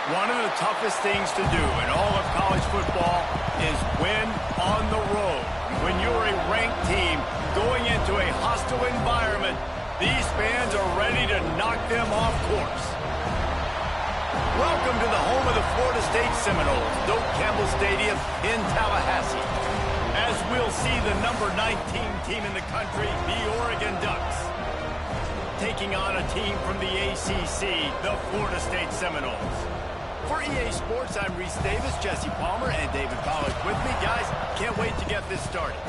One of the toughest things to do in all of college football is win on the road. When you're a ranked team going into a hostile environment, these fans are ready to knock them off course. Welcome to the home of the Florida State Seminoles, Doak Campbell Stadium in Tallahassee, as we'll see the number 19 team in the country, the Oregon Ducks, taking on a team from the ACC, the Florida State Seminoles. For EA Sports, I'm Reese Davis, Jesse Palmer, and David Pollack with me. Guys, can't wait to get this started.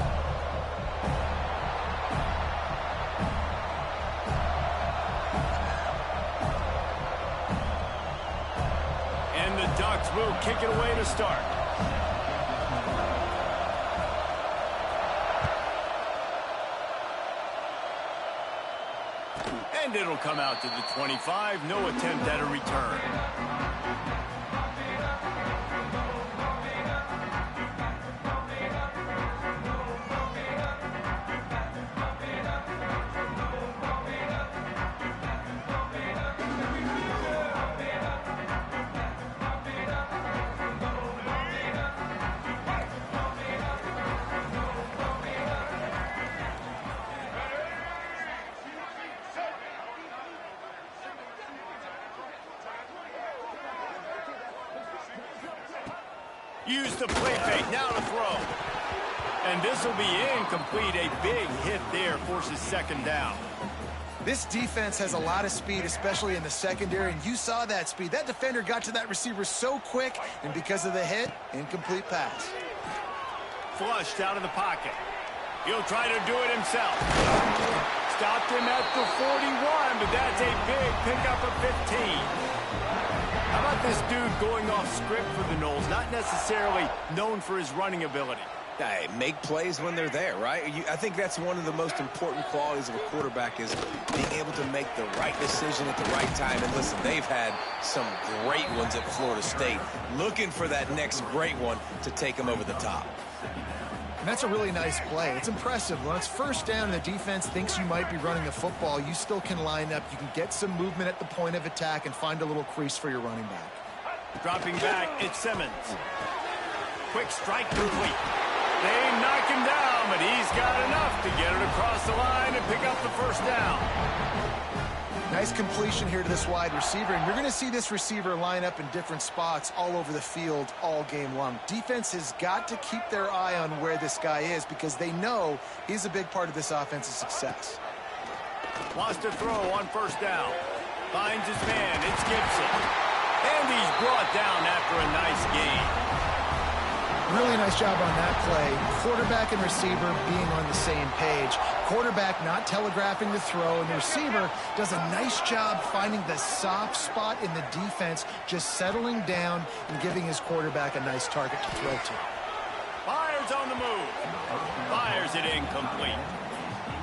And the Ducks will kick it away to start. And it'll come out to the 25. No attempt at a return. Use the play fake, now to throw. And this will be incomplete. A big hit there forces second down. This defense has a lot of speed, especially in the secondary, and you saw that speed. That defender got to that receiver so quick, and because of the hit, incomplete pass. Flushed out of the pocket. He'll try to do it himself. Stopped him at the 41, but that's a big pickup of 15. How about this dude going off script for the Noles, not necessarily known for his running ability? Hey, make plays when they're there, right? I think that's one of the most important qualities of a quarterback is being able to make the right decision at the right time. And listen, they've had some great ones at Florida State. Looking for that next great one to take them over the top. And that's a really nice play. It's impressive. When it's first down and the defense thinks you might be running the football, you still can line up. You can get some movement at the point of attack and find a little crease for your running back. Dropping back, it's Simmons. Quick strike complete. They knock him down, but he's got enough to get it across the line and pick up the first down. Nice completion here to this wide receiver, and you're going to see this receiver line up in different spots all over the field all game long. Defense has got to keep their eye on where this guy is because they know he's a big part of this offense's success. Wants to throw on first down. Finds his man. It's Gibson. And he's brought down after a nice gain. Really nice job on that play. Quarterback and receiver being on the same page. Quarterback not telegraphing the throw, and the receiver does a nice job finding the soft spot in the defense, just settling down and giving his quarterback a nice target to throw to. Fires on the move. Fires it incomplete.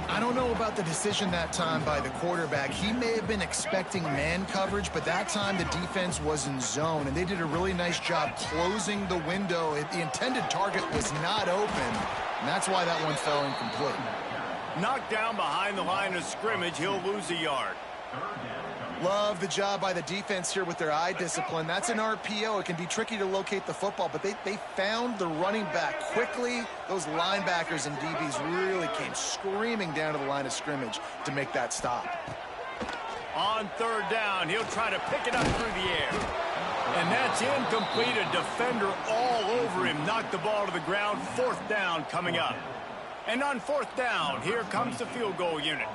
I don't know about the decision that time by the quarterback. He may have been expecting man coverage, but that time the defense was in zone, and they did a really nice job closing the window. The intended target was not open, and that's why that one fell incomplete. Knocked down behind the line of scrimmage, he'll lose a yard. Love the job by the defense here with their eye discipline. That's an RPO. It can be tricky to locate the football, but they found the running back quickly. Those linebackers and DBs really came screaming down to the line of scrimmage to make that stop. On third down, he'll try to pick it up through the air. And that's incomplete. A defender all over him. Knocked the ball to the ground. Fourth down coming up. And on fourth down, here comes the field goal unit.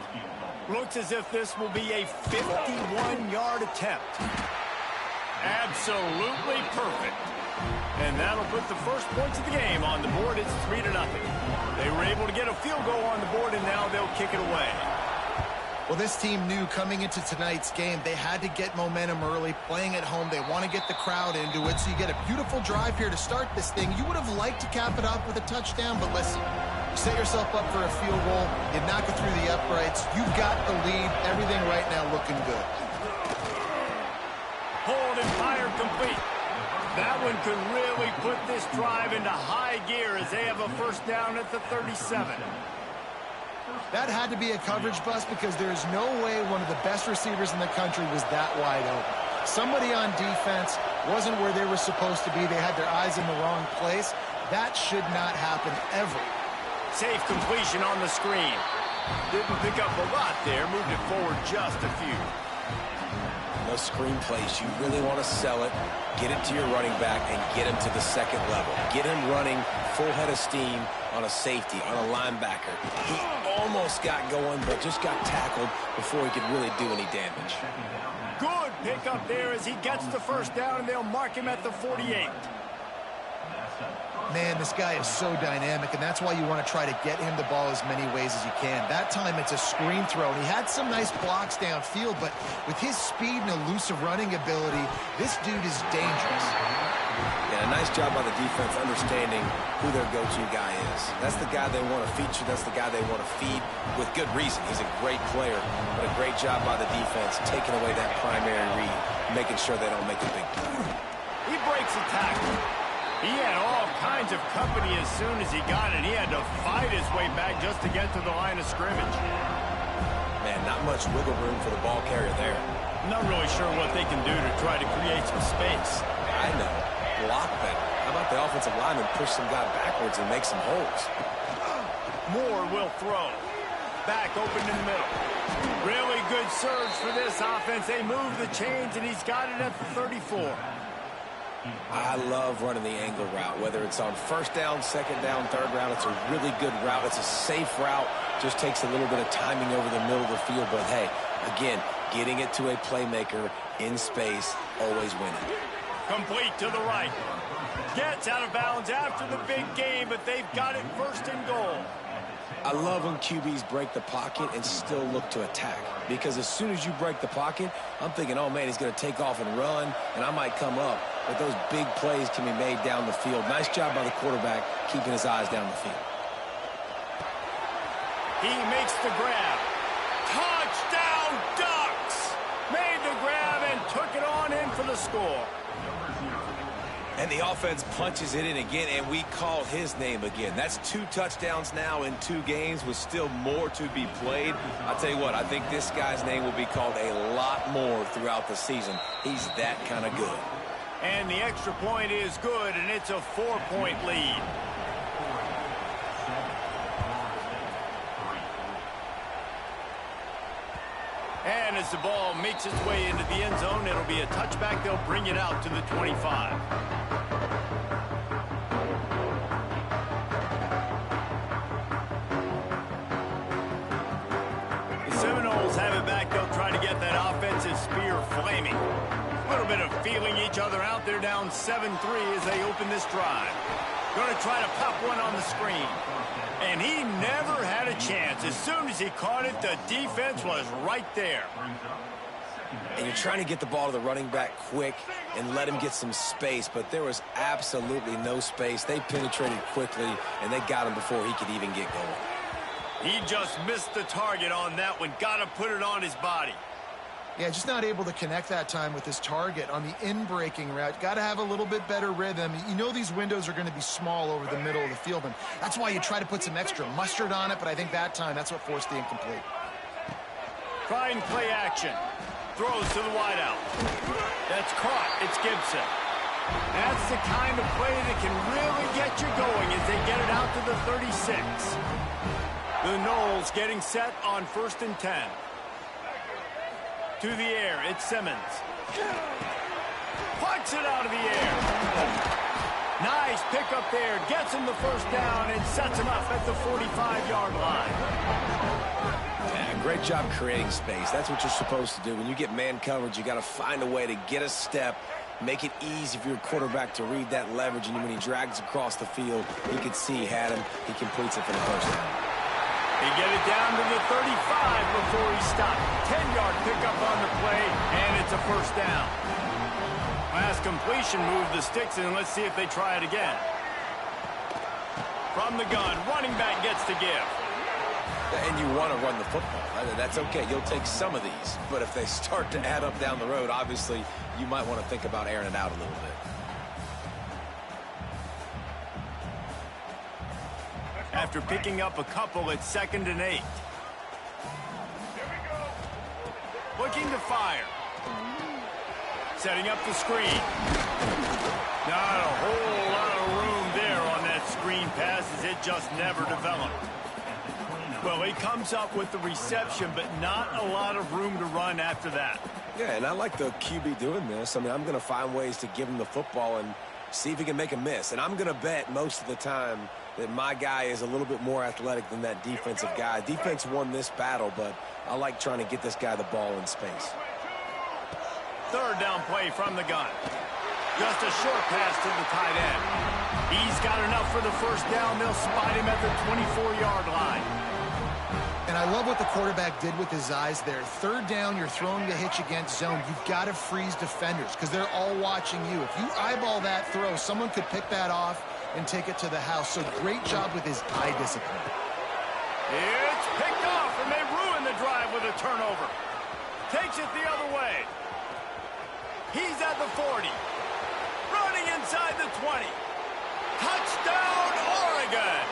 Looks as if this will be a 51-yard attempt. Absolutely perfect. And that'll put the first points of the game on the board. It's 3-0. They were able to get a field goal on the board, and now they'll kick it away. Well, this team knew coming into tonight's game they had to get momentum early. Playing at home, they want to get the crowd into it. So you get a beautiful drive here to start this thing. You would have liked to cap it off with a touchdown, but listen. You set yourself up for a field goal, you knock it through the uprights, you've got the lead, everything right now looking good. Hold and fire complete. That one could really put this drive into high gear as they have a first down at the 37. That had to be a coverage bust because there is no way one of the best receivers in the country was that wide open. Somebody on defense wasn't where they were supposed to be. They had their eyes in the wrong place. That should not happen ever. Safe completion on the screen. Didn't pick up a lot there. Moved it forward just a few. Those screen plays, you really want to sell it, get it to your running back, and get him to the second level. Get him running full head of steam on a safety, on a linebacker. He almost got going, but just got tackled before he could really do any damage. Good pickup there as he gets the first down, and they'll mark him at the 48. Man, this guy is so dynamic, and that's why you want to try to get him the ball as many ways as you can. That time, it's a screen throw, and he had some nice blocks downfield, but with his speed and elusive running ability, this dude is dangerous. Yeah, a nice job by the defense understanding who their go-to guy is. That's the guy they want to feature. That's the guy they want to feed with good reason. He's a great player, but a great job by the defense taking away that primary read, making sure they don't make a big play. He breaks a tackle. He had all kinds of company as soon as he got it. He had to fight his way back just to get to the line of scrimmage. Man, not much wiggle room for the ball carrier there. Not really sure what they can do to try to create some space. I know. Block better. How about the offensive lineman push some guy backwards and make some holes? Moore will throw. Back open in the middle. Really good surge for this offense. They move the chains, and he's got it at the 34. I love running the angle route, whether it's on first down, second down, third round. It's a really good route. It's a safe route. Just takes a little bit of timing over the middle of the field. But, hey, again, getting it to a playmaker in space, always winning. Complete to the right. Gets out of bounds after the big game, but they've got it first and goal. I love when QBs break the pocket and still look to attack. Because as soon as you break the pocket, I'm thinking, oh, man, he's going to take off and run, and I might come up. But those big plays can be made down the field. Nice job by the quarterback keeping his eyes down the field. He makes the grab. Touchdown, Ducks! Made the grab and took it on in for the score. And the offense punches it in again, and we call his name again. That's 2 touchdowns now in 2 games with still more to be played. I'll tell you what, I think this guy's name will be called a lot more throughout the season. He's that kind of good. And the extra point is good, and it's a 4-point lead. And as the ball makes its way into the end zone, it'll be a touchback. They'll bring it out to the 25. The Seminoles have it back. They'll try to get that offensive spear flaming. A little bit of feeling each other out. They're down 7-3 as they open this drive. Going to try to pop one on the screen. And he never had a chance. As soon as he caught it, the defense was right there. And you're trying to get the ball to the running back quick and let him get some space, but there was absolutely no space. They penetrated quickly, and they got him before he could even get going. He just missed the target on that one. Got to put it on his body. Yeah, just not able to connect that time with his target on the in-breaking route. Got to have a little bit better rhythm. You know these windows are going to be small over the middle of the field, and that's why you try to put some extra mustard on it, but I think that time that's what forced the incomplete. Trying play action. Throws to the wideout. That's caught. It's Gibson. That's the kind of play that can really get you going as they get it out to the 36. The Noles getting set on 1st and 10. To the air, it's Simmons. Plucks it out of the air. Nice pickup there. Gets him the first down and sets him up at the 45-yard line. Yeah, great job creating space. That's what you're supposed to do. When you get man coverage, you got to find a way to get a step, make it easy for your quarterback to read that leverage, and when he drags across the field, he could see he had him. He completes it for the first down. They get it down to the 35 before he stopped. 10-yard pickup on the play, and it's a first down. Last completion moved the sticks, and let's see if they try it again. From the gun, running back gets to give. And you want to run the football. That's okay. You'll take some of these. But if they start to add up down the road, obviously, you might want to think about airing it out a little bit. After picking up a couple, it's 2nd and 8. Looking to fire. Setting up the screen. Not a whole lot of room there on that screen pass as it just never developed. Well, he comes up with the reception, but not a lot of room to run after that. Yeah, and I like the QB doing this. I mean, I'm going to find ways to give him the football and see if he can make a miss. And I'm going to bet most of the time that my guy is a little bit more athletic than that defensive guy. Defense won this battle, but I like trying to get this guy the ball in space. Third down play from the gun. Just a short pass to the tight end. He's got enough for the first down. They'll spot him at the 24-yard line. And I love what the quarterback did with his eyes there. Third down, you're throwing the hitch against zone. You've got to freeze defenders because they're all watching you. If you eyeball that throw, someone could pick that off and take it to the house. So great job with his eye discipline. It's picked off, and they ruin the drive with a turnover. Takes it the other way. He's at the 40. Running inside the 20. Touchdown, Oregon.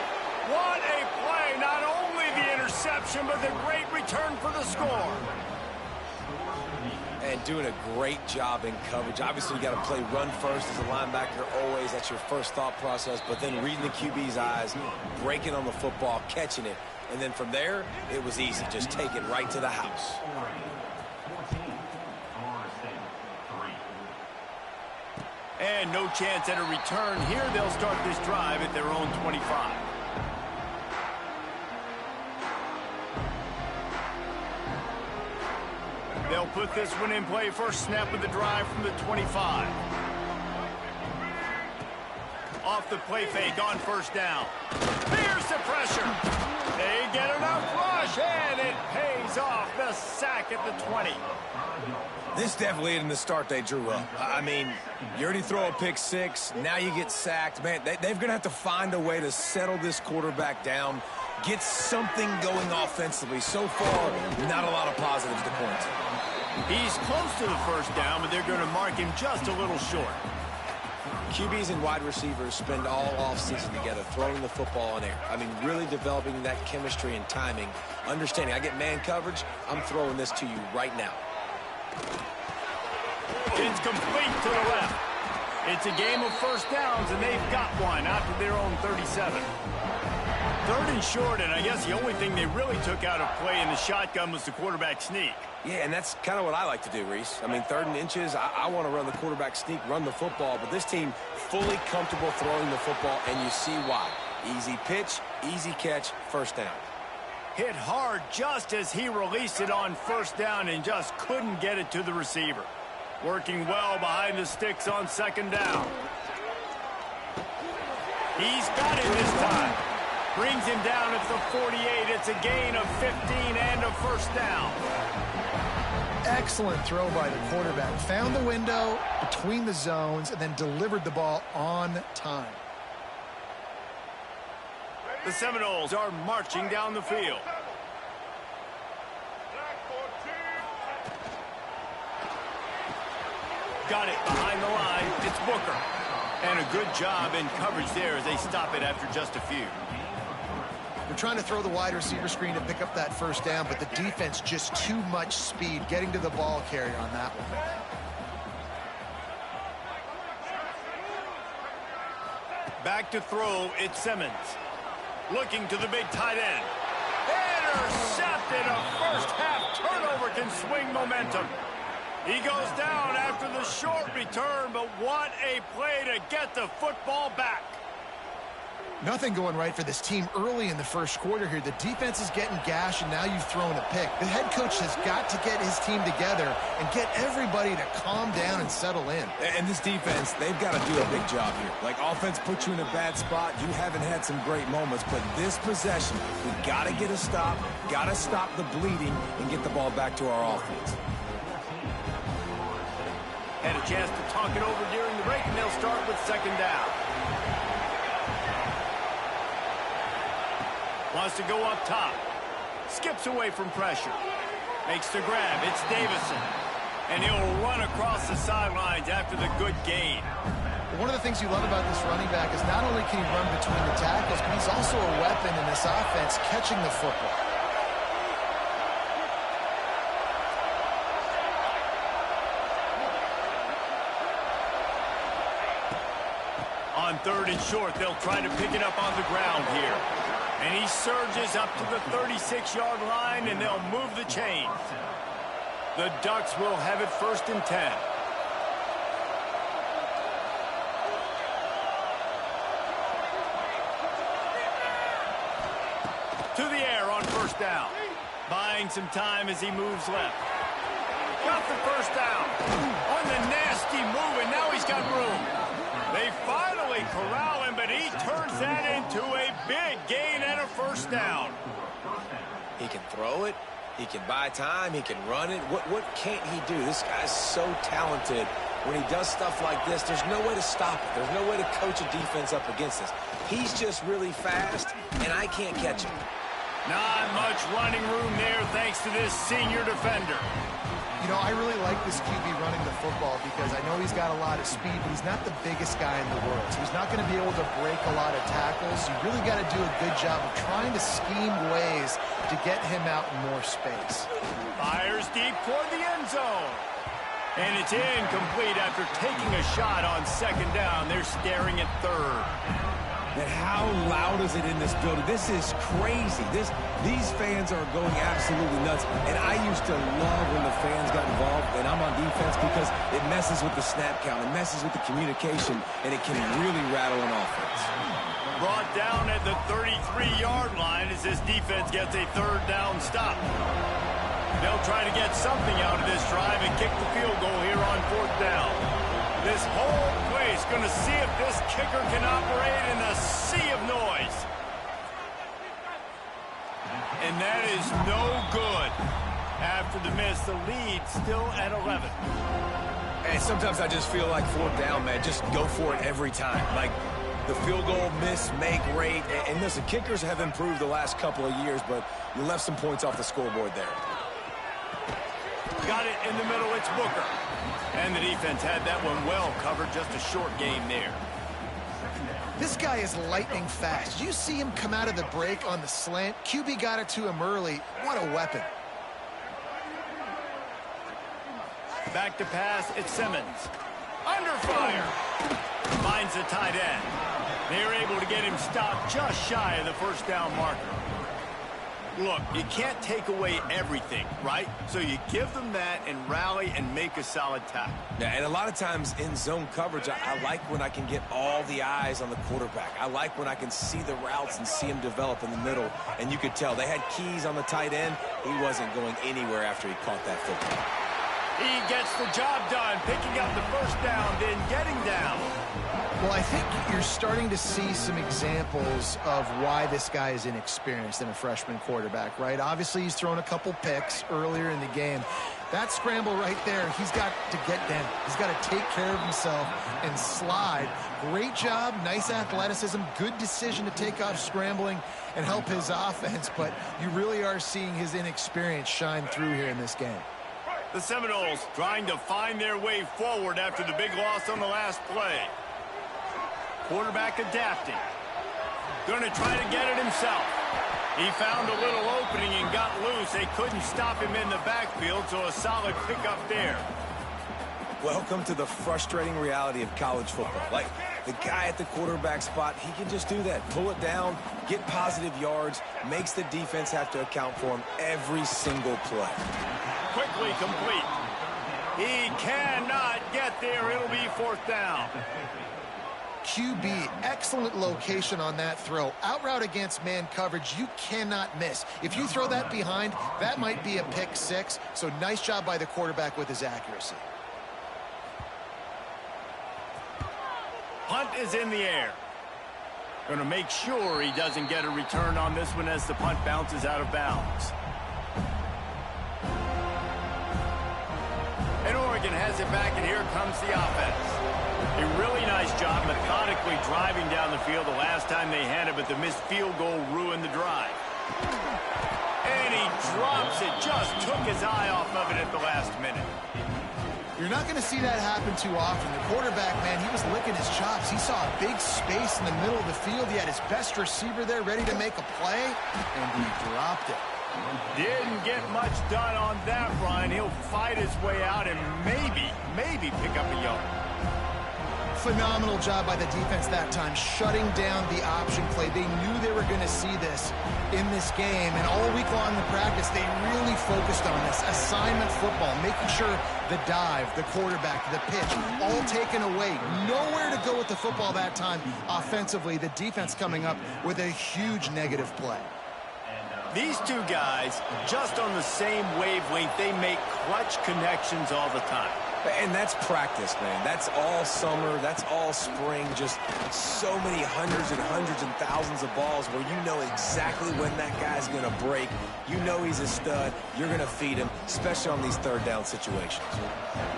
What a play. Not only the interception, but the great return for the score. And doing a great job in coverage. Obviously, you got to play run first as a linebacker always. That's your first thought process. But then reading the QB's eyes, breaking on the football, catching it. And then from there, it was easy. Just take it right to the house. And no chance at a return here. They'll start this drive at their own 25. They'll put this one in play. First snap of the drive from the 25. Off the play fake on first down. Here's the pressure. They get enough rush, and it pays off. The sack at the 20. This definitely isn't the start they drew up. I mean, you already throw a pick six. Now you get sacked. Man, they're going to have to find a way to settle this quarterback down, get something going offensively. So far, not a lot of positives to point to. He's close to the first down, but they're going to mark him just a little short. QBs and wide receivers spend all offseason together throwing the football in air. I mean, really developing that chemistry and timing. Understanding, I get man coverage, I'm throwing this to you right now. It's complete to the left. It's a game of first downs, and they've got one out to their own 37. Third and short, and I guess the only thing they really took out of play in the shotgun was the quarterback sneak. Yeah, and that's kind of what I like to do, Reese. I mean, third and inches, I want to run the quarterback sneak, run the football, but this team fully comfortable throwing the football, and you see why. Easy pitch, easy catch, first down. Hit hard just as he released it on first down and just couldn't get it to the receiver. Working well behind the sticks on second down. He's got it this time. Brings him down at the 48. It's a gain of 15 and a first down. Excellent throw by the quarterback. Found the window between the zones and then delivered the ball on time. The Seminoles are marching down the field. Got it behind the line. It's Booker. And a good job in coverage there as they stop it after just a few. They're trying to throw the wide receiver screen to pick up that first down, but the defense just too much speed getting to the ball carrier on that one. Back to throw, it's Simmons. Looking to the big tight end. Intercepted. A first-half turnover can swing momentum. He goes down after the short return, but what a play to get the football back. Nothing going right for this team early in the first quarter here. The defense is getting gashed, and now you've thrown a pick. The head coach has got to get his team together and get everybody to calm down and settle in. And this defense, they've got to do a big job here. Like, offense puts you in a bad spot. You haven't had some great moments, but this possession, we got to get a stop, got to stop the bleeding, and get the ball back to our offense. Had a chance to talk it over during the break, and they'll start with second down. Wants to go up top. Skips away from pressure. Makes the grab. It's Davison. And he'll run across the sidelines after the good gain. One of the things you love about this running back is not only can he run between the tackles, but he's also a weapon in this offense catching the football. On 3rd and short, they'll try to pick it up on the ground here. And he surges up to the 36-yard line, and they'll move the chains. The Ducks will have it 1st and 10. To the air on 1st down. Buying some time as he moves left. Got the 1st down. On the nasty move, and now he's got room. They finally corral him, but he turns that into a big gain and a 1st down. He can throw it. He can buy time. He can run it. What can't he do? This guy's so talented. When he does stuff like this, there's no way to stop it. There's no way to coach a defense up against this. He's just really fast, and I can't catch him. Not much running room there thanks to this senior defender. You know, I really like this QB running the football because I know he's got a lot of speed, but he's not the biggest guy in the world. So he's not going to be able to break a lot of tackles. You really got to do a good job of trying to scheme ways to get him out in more space. Fires deep toward the end zone. And it's incomplete after taking a shot on 2nd down. They're staring at 3rd. And how loud is it in this building? This is crazy. These fans are going absolutely nuts. And I used to love when the fans got involved, and I'm on defense, because it messes with the snap count. It messes with the communication, and it can really rattle an offense. Brought down at the 33-yard line as this defense gets a 3rd down stop. They'll try to get something out of this drive and kick the field goal here on 4th down. This whole place going to see if this kicker can operate in a sea of noise. And that is no good. After the miss, the lead still at 11. And sometimes I just feel like 4th down, man. Just go for it every time. Like the field goal, miss, make, rate. And listen, kickers have improved the last couple of years, but you left some points off the scoreboard there. Got it in the middle. It's Booker. And the defense had that one well covered. Just a short game there. This guy is lightning fast. Did you see him come out of the break on the slant? QB got it to him early. What a weapon. Back to pass. It's Simmons. Under fire. Finds the tight end. They're able to get him stopped just shy of the 1st down marker. Look, you can't take away everything, right? So you give them that and rally and make a solid tackle. Yeah, and a lot of times in zone coverage, I like when I can get all the eyes on the quarterback. I like when I can see the routes and see him develop in the middle. And you could tell they had keys on the tight end. He wasn't going anywhere after he caught that football. He gets the job done, picking up the 1st down, then getting down. Well, I think you're starting to see some examples of why this guy is inexperienced in a freshman quarterback, right? Obviously, he's thrown a couple picks earlier in the game. That scramble right there, he's got to get down. He's got to take care of himself and slide. Great job, nice athleticism, good decision to take off scrambling and help his offense, but you really are seeing his inexperience shine through here in this game. The Seminoles trying to find their way forward after the big loss on the last play. Quarterback adapting. Going to try to get it himself. He found a little opening and got loose. They couldn't stop him in the backfield, so a solid pickup there. Welcome to the frustrating reality of college football. Like, the guy at the quarterback spot, he can just do that. Pull it down, get positive yards, makes the defense have to account for him every single play. Quickly complete. He cannot get there. It'll be 4th down. QB, excellent location on that throw. Out route against man coverage, you cannot miss. If you throw that behind, that might be a pick 6. So nice job by the quarterback with his accuracy. Punt is in the air. Going to make sure he doesn't get a return on this one as the punt bounces out of bounds. And Oregon has it back, and here comes the offense. A really nice job methodically driving down the field the last time they had it, but the missed field goal ruined the drive. And he drops it, just took his eye off of it at the last minute. You're not going to see that happen too often. The quarterback, man, he was licking his chops. He saw a big space in the middle of the field. He had his best receiver there ready to make a play, and he dropped it. Didn't get much done on that run. He'll fight his way out and maybe pick up a yard. Phenomenal job by the defense that time, shutting down the option play. They knew they were going to see this in this game, and all week long in practice, they really focused on this. Assignment football, making sure the dive, the quarterback, the pitch, all taken away. Nowhere to go with the football that time offensively. The defense coming up with a huge negative play. These two guys, just on the same wavelength, they make clutch connections all the time. And that's practice, man. That's all summer. That's all spring. Just so many hundreds and thousands of balls where you know exactly when that guy's going to break. You know he's a stud. You're going to feed him, especially on these third down situations.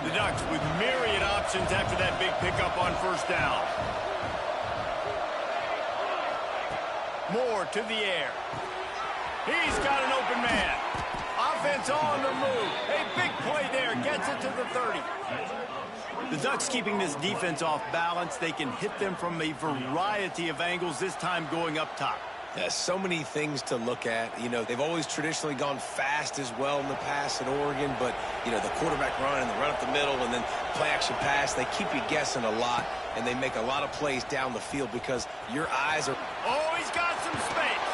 The Ducks with myriad options after that big pickup on first down. Moore to the air. He's got an open man. Offense on the move. A big play there. Gets it to the 30. The Ducks keeping this defense off balance. They can hit them from a variety of angles, this time going up top. So many things to look at. You know, they've always traditionally gone fast as well in the past at Oregon, but, you know, the quarterback run and the run up the middle and then play action pass, they keep you guessing a lot, and they make a lot of plays down the field because your eyes are... Oh, he's got some space.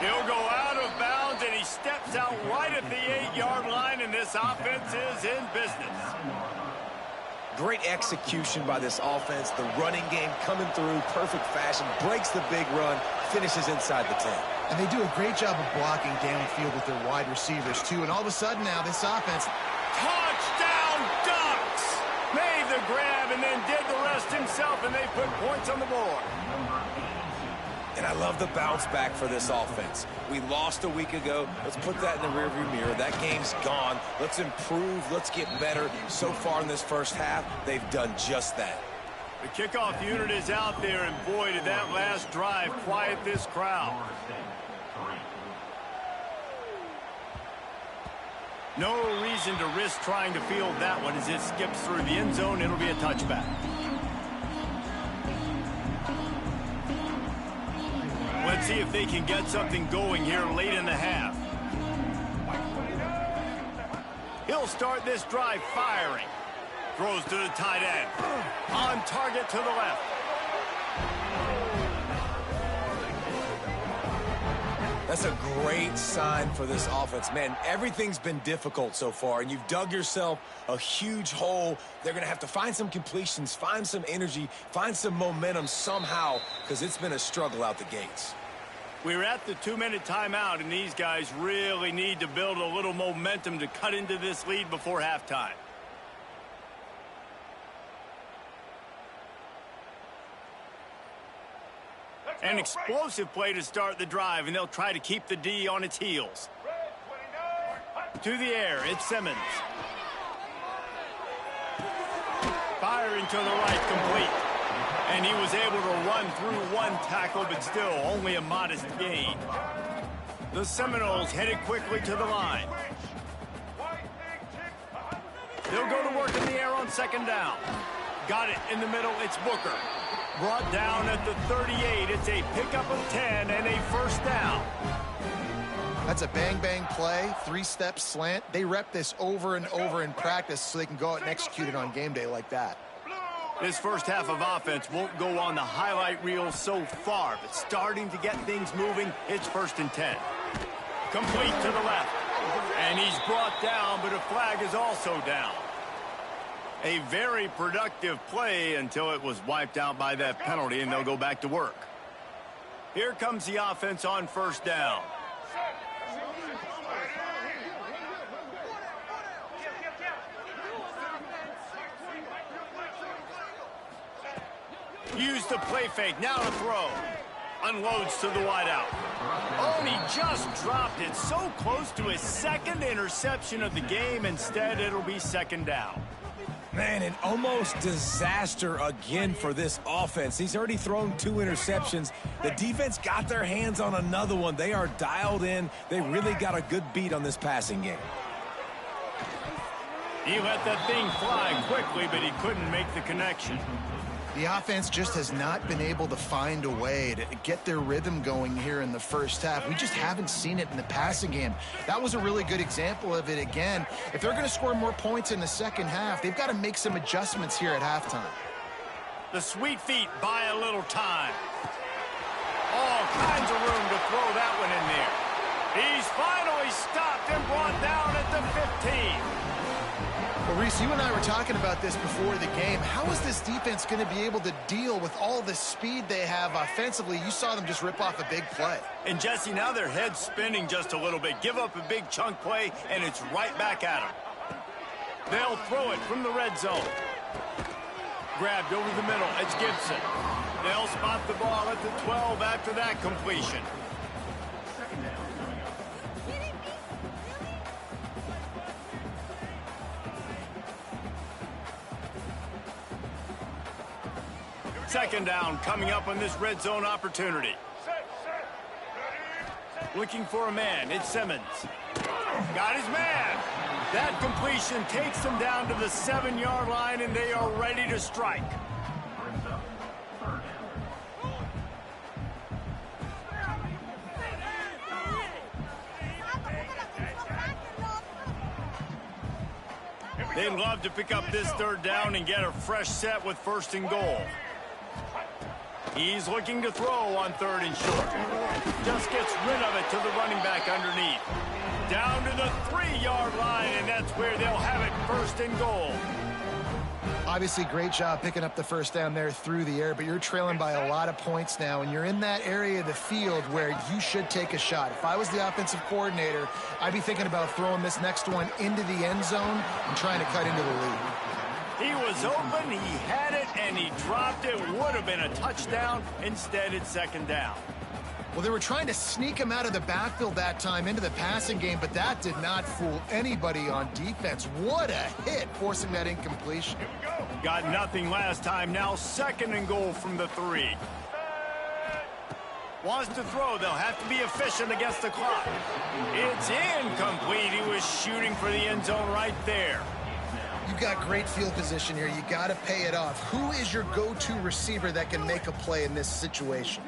He'll go out of bounds, and he steps out right at the 8-yard line, and this offense is in business. Great execution by this offense. The running game coming through, perfect fashion, breaks the big run, finishes inside the 10. And they do a great job of blocking downfield with their wide receivers, too. And all of a sudden now, this offense... Touchdown, Ducks! Made the grab and then did the rest himself, and they put points on the board. And I love the bounce back for this offense. We lost a week ago. Let's put that in the rearview mirror. That game's gone. Let's improve. Let's get better. So far in this first half, they've done just that. The kickoff unit is out there, and boy, did that last drive quiet this crowd. No reason to risk trying to field that one as it skips through the end zone. It'll be a touchback. Let's see if they can get something going here late in the half. He'll start this drive firing. Throws to the tight end. On target to the left. That's a great sign for this offense. Man, everything's been difficult so far, and you've dug yourself a huge hole. They're going to have to find some completions, find some energy, find some momentum somehow, because it's been a struggle out the gates. We're at the 2-minute timeout, and these guys really need to build a little momentum to cut into this lead before halftime. An explosive play to start the drive, and they'll try to keep the D on its heels. To the air, it's Simmons. Firing to the right, complete. And he was able to run through one tackle, but still only a modest gain. The Seminoles headed quickly to the line. They'll go to work in the air on second down. Got it in the middle, it's Booker. Brought down at the 38. It's a pickup of 10 and a first down. That's a bang-bang play, 3-step slant. They rep this over and over in practice so they can go out and execute it on game day like that. This first half of offense won't go on the highlight reel so far, but starting to get things moving, it's 1st and 10. Complete to the left. And he's brought down, but a flag is also down. A very productive play until it was wiped out by that penalty, and they'll go back to work. Here comes the offense on first down. Use the play fake, now to throw. Unloads to the wideout. Oh, and he just dropped it so close to his second interception of the game. Instead, it'll be second down. Man, an almost disaster again for this offense. He's already thrown 2 interceptions. The defense got their hands on another one. They are dialed in. They really got a good beat on this passing game. He let that thing fly quickly, but he couldn't make the connection. The offense just has not been able to find a way to get their rhythm going here in the first half. We just haven't seen it in the passing game. That was a really good example of it again. If they're going to score more points in the second half, they've got to make some adjustments here at halftime. The sweet feet buy a little time. All kinds of room to throw that one in there. He's finally stopped and brought down at the 15. Well, Reese, you and I were talking about this before the game. How is this defense going to be able to deal with all the speed they have offensively? You saw them just rip off a big play. And, Jesse, now their head's spinning just a little bit. Give up a big chunk play, and it's right back at them. They'll throw it from the red zone. Grabbed over the middle. It's Gibson. They'll spot the ball at the 12 after that completion. Second down coming up on this red zone opportunity. Looking for a man. It's Simmons. Got his man. That completion takes them down to the 7-yard line, and they are ready to strike. They'd love to pick up this third down and get a fresh set with 1st and goal. He's looking to throw on 3rd and short. Just gets rid of it to the running back underneath. Down to the 3-yard line, and that's where they'll have it 1st and goal. Obviously, great job picking up the first down there through the air, but you're trailing by a lot of points now, and you're in that area of the field where you should take a shot. If I was the offensive coordinator, I'd be thinking about throwing this next one into the end zone and trying to cut into the lead. He was open, he had it, and he dropped it. Would have been a touchdown. Instead, it's 2nd down. Well, they were trying to sneak him out of the backfield that time into the passing game, but that did not fool anybody on defense. What a hit, forcing that incompletion. Got nothing last time. Now 2nd and goal from the 3. Wants to throw. They'll have to be efficient against the clock. It's incomplete. He was shooting for the end zone right there. You've got great field position here. You got to pay it off. Who is your go-to receiver that can make a play in this situation?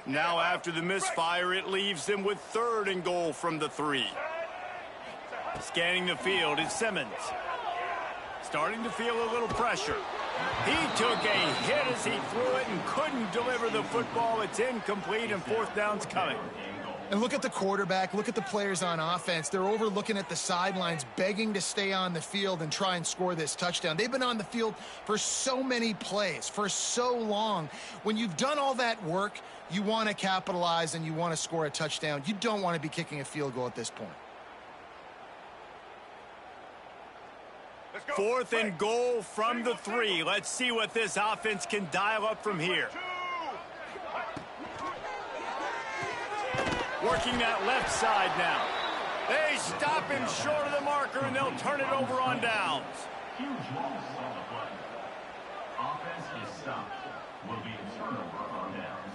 Now after the misfire, it leaves them with 3rd and goal from the 3. Scanning the field is Simmons. Starting to feel a little pressure. He took a hit as he threw it and couldn't deliver the football. It's incomplete, and 4th down's coming. And look at the quarterback, look at the players on offense. They're overlooking at the sidelines, begging to stay on the field and try and score this touchdown. They've been on the field for so many plays, for so long. When you've done all that work, you want to capitalize and you want to score a touchdown. You don't want to be kicking a field goal at this point. 4th and goal from the 3. Let's see what this offense can dial up from here. Working that left side now. They stop him short of the marker, and they'll turn it over on downs. Huge loss on the play. Offense is stopped. Will be a turnover on downs.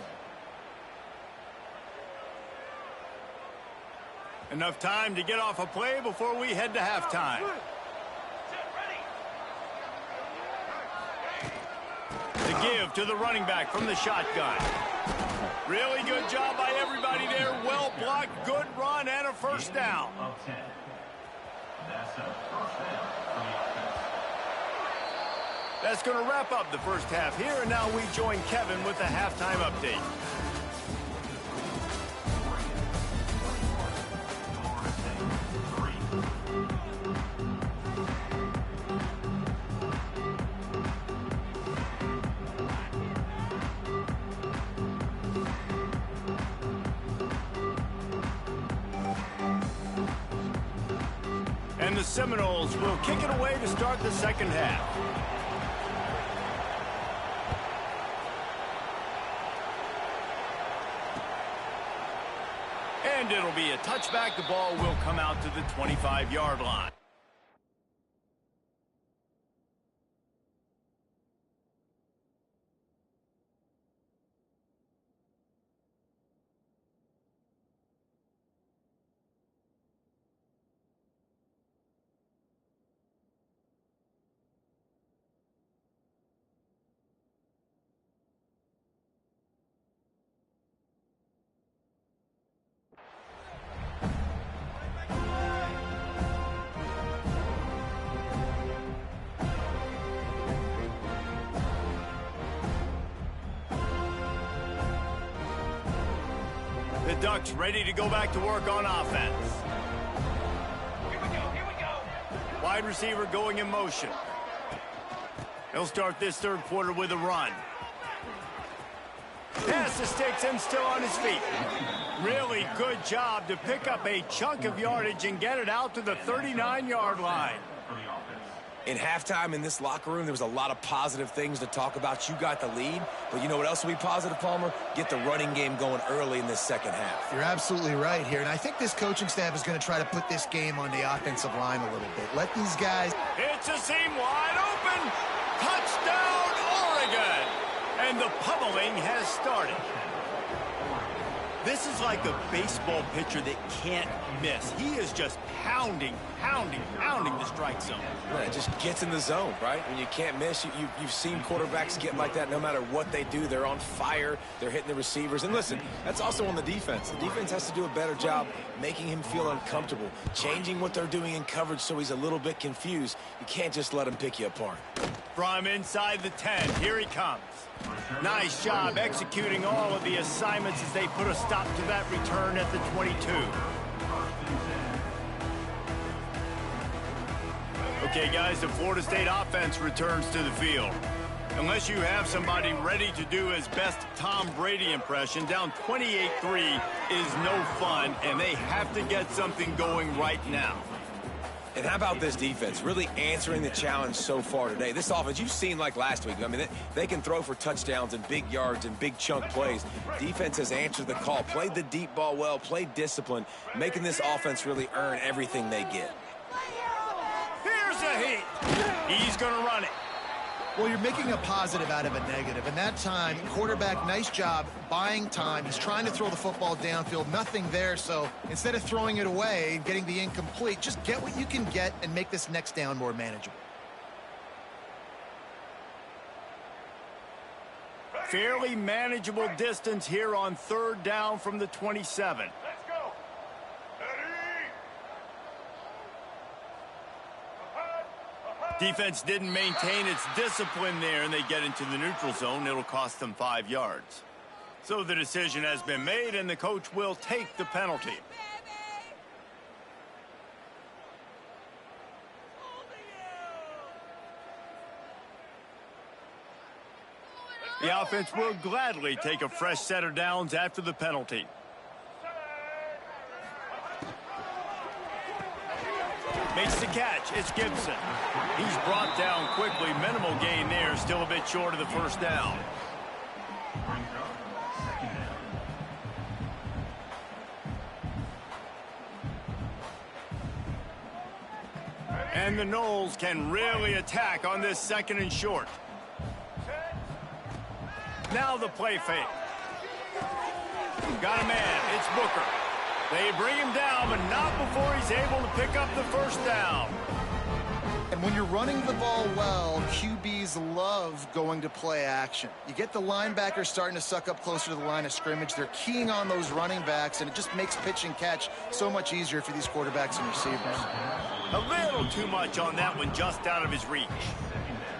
Enough time to get off a play before we head to halftime. The give to the running back from the shotgun. Really good job by everybody there. Well blocked, good run, and a 1st down. That's a 1st down for the offense. That's going to wrap up the first half here, and now we join Kevin with the halftime update. And the Seminoles will kick it away to start the second half. And it'll be a touchback. The ball will come out to the 25-yard line. The Ducks ready to go back to work on offense. Here we go. Wide receiver going in motion. He'll start this third quarter with a run. Pass the sticks and still on his feet. Really good job to pick up a chunk of yardage and get it out to the 39-yard line. In halftime in this locker room, there was a lot of positive things to talk about. You got the lead, but you know what else will be positive, Palmer? Get the running game going early in this second half. You're absolutely right here, and I think this coaching staff is going to try to put this game on the offensive line a little bit. Let these guys... It's a seam wide open. Touchdown, Oregon. And the pummeling has started. This is like a baseball pitcher that can't miss. He is just pounding the strike zone. Man, it just gets in the zone, right? When you can't miss, you've seen quarterbacks get like that no matter what they do. They're on fire. They're hitting the receivers. And listen, that's also on the defense. The defense has to do a better job making him feel uncomfortable, changing what they're doing in coverage so he's a little bit confused. You can't just let him pick you apart. From inside the 10, here he comes. Nice job executing all of the assignments as they put a stop to that return at the 22. Okay, guys, the Florida State offense returns to the field. Unless you have somebody ready to do his best Tom Brady impression, down 28-3 is no fun, and they have to get something going right now. And how about this defense really answering the challenge so far today? This offense, you've seen like last week. I mean, they can throw for touchdowns and big yards and big chunk plays. Defense has answered the call, played the deep ball well, played discipline, making this offense really earn everything they get. Here's a heat. He's going to run it. Well, you're making a positive out of a negative. And that time, quarterback, nice job buying time. He's trying to throw the football downfield. Nothing there. So instead of throwing it away and getting the incomplete, just get what you can get and make this next down more manageable. Fairly manageable distance here on third down from the 27. Let's go. Defense didn't maintain its discipline there, and they get into the neutral zone. It'll cost them 5 yards. So the decision has been made, and the coach will take the penalty. The offense will gladly take a fresh set of downs after the penalty. Makes the catch. It's Gibson. He's brought down quickly. Minimal gain there. Still a bit short of the first down. And the Noles can really attack on this second and short. Now the play fake. Got a man. It's Booker. They bring him down, but not before he's able to pick up the first down. And when you're running the ball well, QBs love going to play action. You get the linebackers starting to suck up closer to the line of scrimmage. They're keying on those running backs, and it just makes pitch and catch so much easier for these quarterbacks and receivers. A little too much on that one, just out of his reach.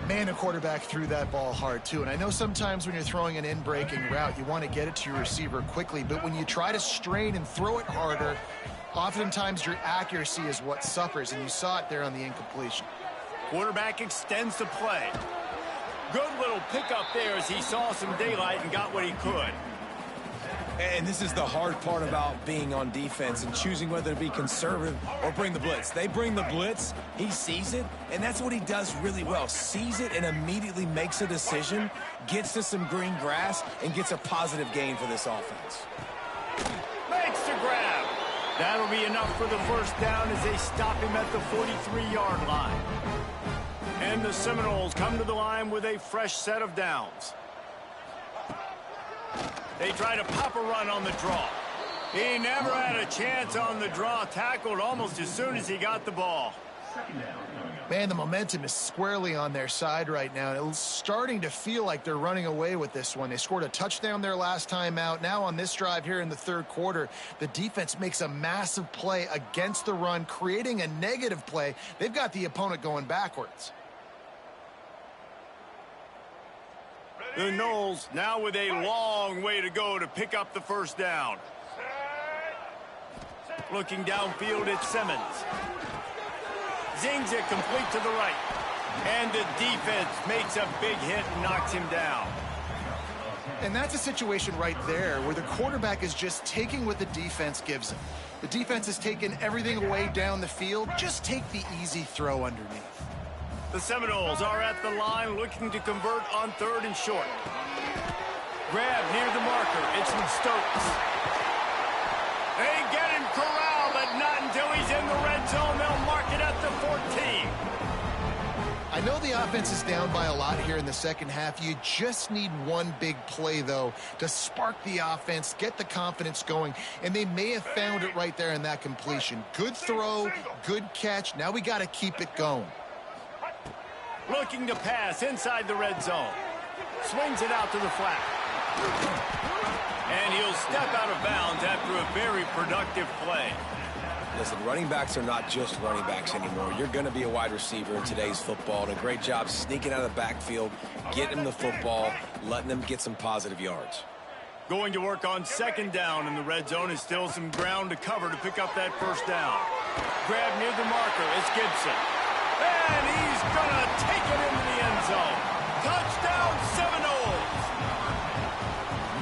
Man, a quarterback threw that ball hard, too. And I know sometimes when you're throwing an in-breaking route, you want to get it to your receiver quickly. But when you try to strain and throw it harder, oftentimes your accuracy is what suffers. And you saw it there on the incompletion. Quarterback extends the play. Good little pickup there as he saw some daylight and got what he could. And this is the hard part about being on defense and choosing whether to be conservative or bring the blitz. They bring the blitz, he sees it, and that's what he does really well. Sees it and immediately makes a decision, gets to some green grass, and gets a positive gain for this offense. Makes the grab. That'll be enough for the first down as they stop him at the 43-yard line. And the Seminoles come to the line with a fresh set of downs. They try to pop a run on the draw. He never had a chance on the draw, tackled almost as soon as he got the ball. Man, the momentum is squarely on their side right now. It's starting to feel like they're running away with this one. They scored a touchdown their last time out. Now on this drive here in the third quarter, the defense makes a massive play against the run, creating a negative play. They've got the opponent going backwards. The Noles now with a long way to go to pick up the first down. Looking downfield at Simmons. Zings it complete to the right. And the defense makes a big hit and knocks him down. And that's a situation right there where the quarterback is just taking what the defense gives him. The defense has taken everything away down the field. Just take the easy throw underneath. The Seminoles are at the line looking to convert on 3rd and short. Grab near the marker. It's from Stokes. They get him corralled, but not until he's in the red zone. They'll mark it at the 14. I know the offense is down by a lot here in the second half. You just need one big play, though, to spark the offense, get the confidence going, and they may have found it right there in that completion. Good throw, good catch. Now we got to keep it going. Looking to pass inside the red zone. Swings it out to the flat. And he'll step out of bounds after a very productive play. Listen, running backs are not just running backs anymore. You're going to be a wide receiver in today's football. And a great job sneaking out of the backfield, getting them the football, letting them get some positive yards. Going to work on 2nd down in the red zone is still some ground to cover to pick up that first down. Grab near the marker. It's Gibson. And he's going to take it into the end zone. Touchdown, Seminoles!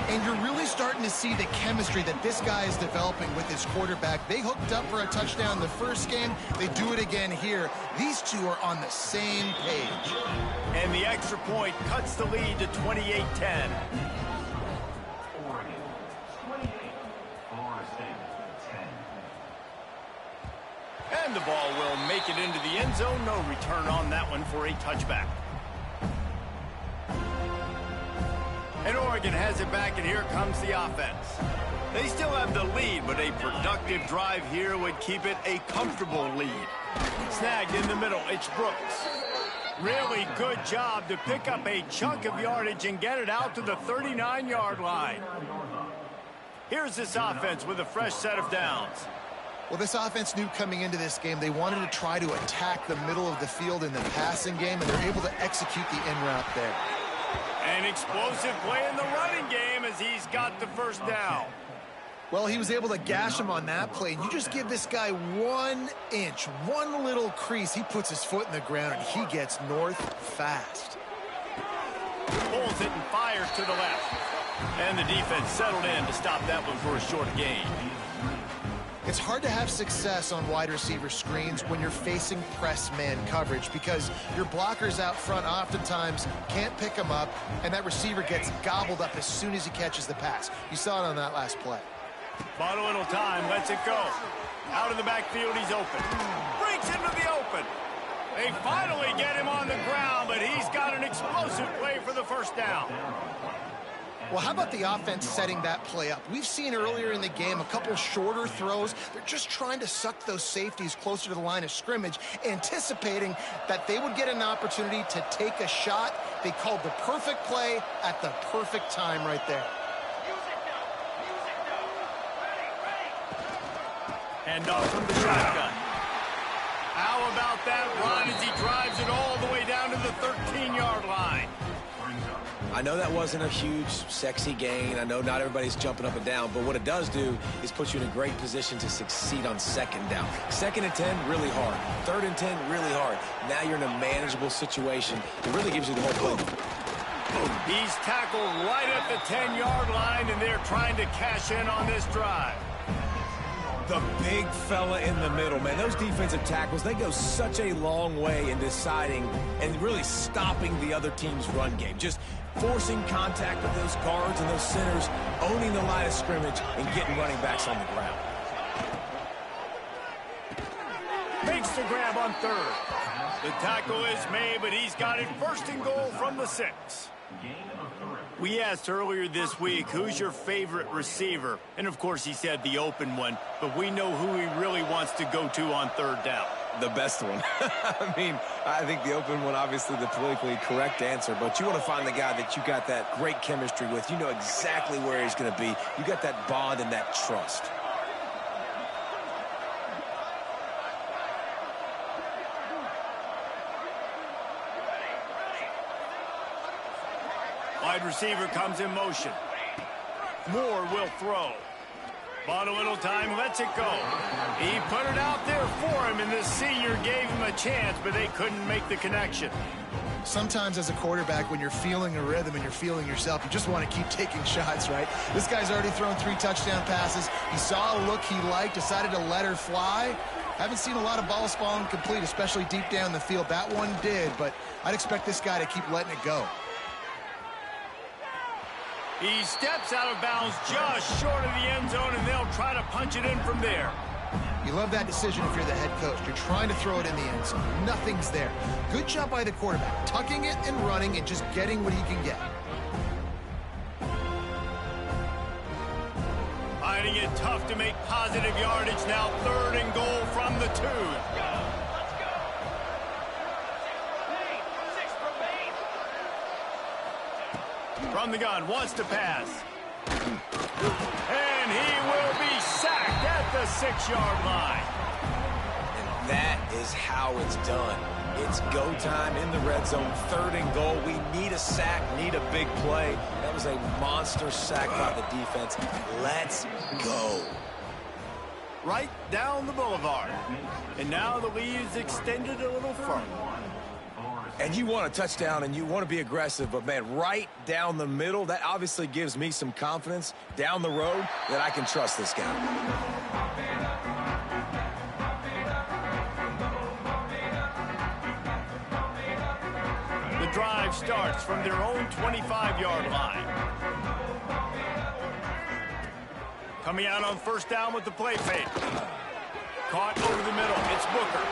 And you're really starting to see the chemistry that this guy is developing with his quarterback. They hooked up for a touchdown the first game. They do it again here. These two are on the same page. And the extra point cuts the lead to 28-10. Oregon, 28. Florida State, 10. And the ball will make it into the end zone. No return on that one for a touchback. And Oregon has it back, and here comes the offense. They still have the lead, but a productive drive here would keep it a comfortable lead. Snagged in the middle, it's Brooks. Really good job to pick up a chunk of yardage and get it out to the 39-yard line. Here's this offense with a fresh set of downs. Well, this offense knew coming into this game they wanted to try to attack the middle of the field in the passing game, and they're able to execute the in route there. An explosive play in the running game as he's got the first down. Well, he was able to gash him on that play. You just give this guy 1 inch, one little crease, he puts his foot in the ground, and he gets north fast. Pulls it and fires to the left. And the defense settled in to stop that one for a short gain. It's hard to have success on wide receiver screens when you're facing press man coverage because your blockers out front oftentimes can't pick them up, and that receiver gets gobbled up as soon as he catches the pass. You saw it on that last play. Bought a little time, lets it go. Out of the backfield, he's open. Breaks into the open. They finally get him on the ground, but he's got an explosive play for the first down. Well, how about the offense setting that play up? We've seen earlier in the game a couple shorter throws. They're just trying to suck those safeties closer to the line of scrimmage, anticipating that they would get an opportunity to take a shot. They called the perfect play at the perfect time right there. Hand off from the shotgun. How about that run as he drives it all the way down to the 13-yard line? I know that wasn't a huge, sexy gain. I know not everybody's jumping up and down, but what it does do is put you in a great position to succeed on 2nd down. 2nd and 10, really hard. 3rd and 10, really hard. Now you're in a manageable situation. It really gives you the whole play. He's tackled right at the 10-yard line, and they're trying to cash in on this drive. The big fella in the middle, man. Those defensive tackles, they go such a long way in deciding and really stopping the other team's run game. Just forcing contact with those guards and those centers, owning the line of scrimmage, and getting running backs on the ground. Makes the grab on third. The tackle is made, but he's got it first and goal from the 6. We asked earlier this week, who's your favorite receiver? And, of course, he said the open one, but we know who he really wants to go to on third down. The best one. I mean, I think the open one, obviously the politically correct answer, but you want to find the guy that you got that great chemistry with. You know exactly where he's going to be. You got that bond and that trust. Wide receiver comes in motion. Moore will throw. Bought a little time, lets it go. He put it out there for him, and the senior gave him a chance, but they couldn't make the connection. Sometimes as a quarterback, when you're feeling a rhythm and you're feeling yourself, you just want to keep taking shots, right? This guy's already thrown 3 touchdown passes. He saw a look he liked, decided to let her fly. Haven't seen a lot of balls falling complete, especially deep down the field. That one did, but I'd expect this guy to keep letting it go. He steps out of bounds just short of the end zone, and they'll try to punch it in from there. You love that decision if you're the head coach. You're trying to throw it in the end zone. Nothing's there. Good job by the quarterback, tucking it and running and just getting what he can get. Finding it tough to make positive yardage now. Third and goal from the 2. From the gun, wants to pass. And he will be sacked at the 6-yard line. And that is how it's done. It's go time in the red zone, third and goal. We need a sack, need a big play. That was a monster sack by the defense. Let's go. Right down the boulevard. And now the lead is extended a little further. And you want a touchdown and you want to be aggressive, but, man, right down the middle, that obviously gives me some confidence down the road that I can trust this guy. The drive starts from their own 25-yard line. Coming out on first down with the play fake. Caught over the middle. It's Booker.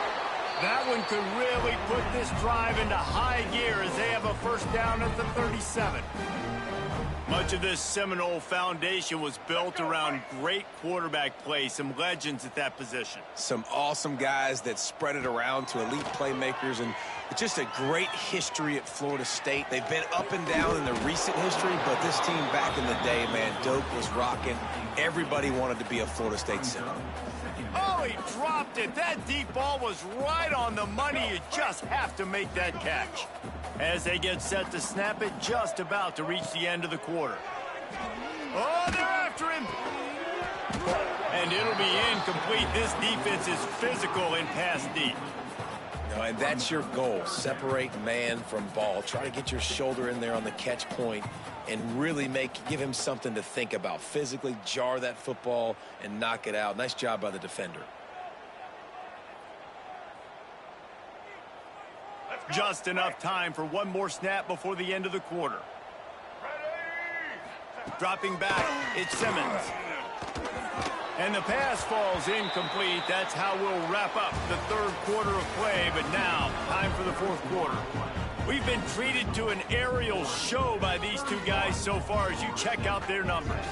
That one could really put this drive into high gear as they have a first down at the 37. Much of this Seminole foundation was built around great quarterback play, some legends at that position. Some awesome guys that spread it around to elite playmakers, and just a great history at Florida State. They've been up and down in the recent history, but this team back in the day, man, Doak was rocking. Everybody wanted to be a Florida State Seminole. Oh, he dropped it. That deep ball was right on the money. You just have to make that catch. As they get set to snap it, just about to reach the end of the quarter. Oh, they're after him. And it'll be incomplete. This defense is physical and pass deep. No, and that's your goal. Separate man from ball. Try to get your shoulder in there on the catch point and really give him something to think about. Physically jar that football and knock it out. Nice job by the defender. Just enough time for one more snap before the end of the quarter. Dropping back, it's Simmons. And the pass falls incomplete. That's how we'll wrap up the third quarter of play. But now, time for the fourth quarter. We've been treated to an aerial show by these two guys so far as you check out their numbers.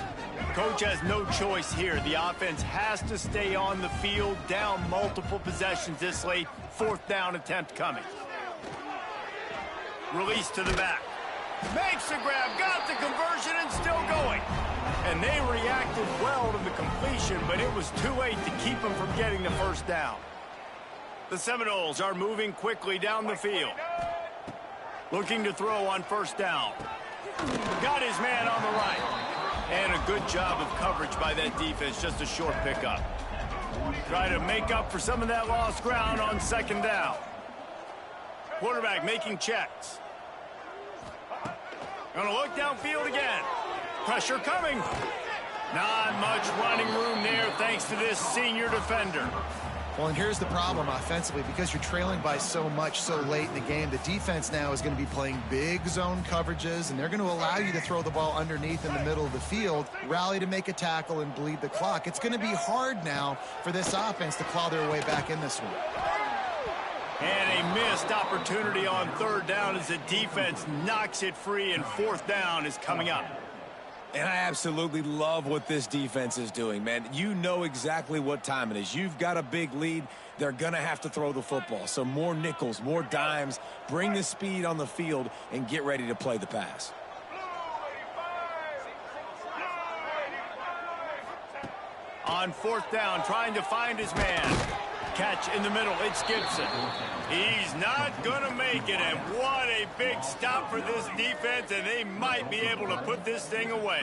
Coach has no choice here. The offense has to stay on the field, down multiple possessions this late. Fourth down attempt coming. Release to the back. Makes the grab, got the conversion, and still going. And they reacted well to the completion, but it was too late to keep them from getting the first down. The Seminoles are moving quickly down the field. Looking to throw on first down. Got his man on the right. And a good job of coverage by that defense, just a short pickup. Try to make up for some of that lost ground on second down. Quarterback making checks. Gonna look downfield again. Pressure coming. Not much running room there thanks to this senior defender. Well, and here's the problem offensively. Because you're trailing by so much so late in the game, the defense now is going to be playing big zone coverages, and they're going to allow you to throw the ball underneath in the middle of the field, rally to make a tackle, and bleed the clock. It's going to be hard now for this offense to claw their way back in this one. And a missed opportunity on third down as the defense knocks it free, and fourth down is coming up. And I absolutely love what this defense is doing, man. You know exactly what time it is. You've got a big lead. They're going to have to throw the football. So more nickels, more dimes, bring the speed on the field, and get ready to play the pass. On fourth down, trying to find his man. Catch in the middle, it's Gibson. He's not going to make it, and what a big stop for this defense, and they might be able to put this thing away.